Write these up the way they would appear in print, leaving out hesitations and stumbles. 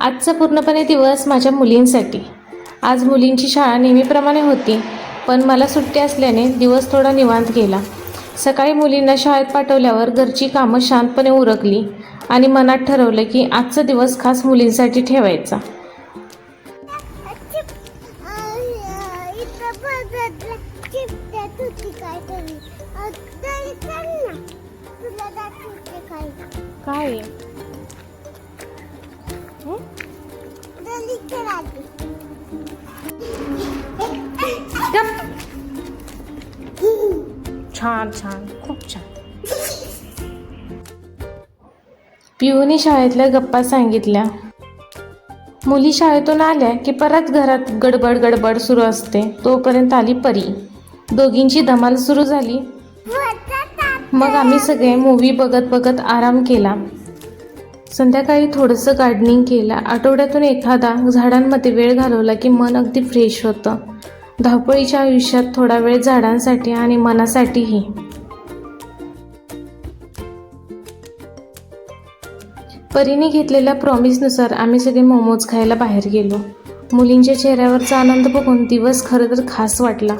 आजचा पूर्णपणे दिवस माझ्या मुलींसाठी. आज मुलींची शाळा नेहमीप्रमाणे होती, पण मला सुट्टी असल्याने दिवस थोडा निवांत गेला. सकाळी मुलींना शाळेत पाठवल्यावर घरची कामं शांतपणे उरकली आणि मनात ठरवलं की आजचा दिवस खास मुलींसाठी ठेवायचा. काय छान छान, खूप छान. पिऊने शाळेतल्या गप्पा सांगितल्या. मुली शाळेतून आल्या की परत घरात गडबड गडबड सुरू असते. तोपर्यंत आली परी. दोघींची धमाल सुरू झाली. मग आम्ही सगळे मूवी बघत बघत आराम केला. संध्याकाळी थोडंसं गार्डनिंग केलं. आठवड्यातून एखादा झाडांमध्ये वेळ घालवला की मन अगदी फ्रेश होतं. धावपळीच्या आयुष्यात थोडा वेळ झाडांसाठी आणि मनासाठीही. परीने घेतलेल्या प्रॉमिसनुसार आम्ही सगळे मोमोज खायला बाहेर गेलो. मुलींच्या चेहऱ्यावरचा आनंद बघून दिवस खरं तर खास वाटला.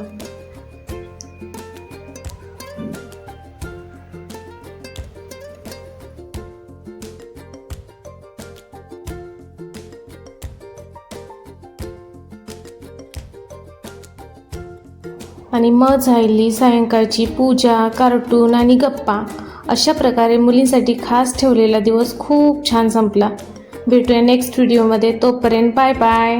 आणि मग झाली सायंकाळची पूजा, कार्टून आणि गप्पा. अशा प्रकारे मुलींसाठी खास ठेवलेला दिवस खूप छान संपला. भेटूया नेक्स्ट व्हिडिओमध्ये. तोपर्यंत बाय बाय.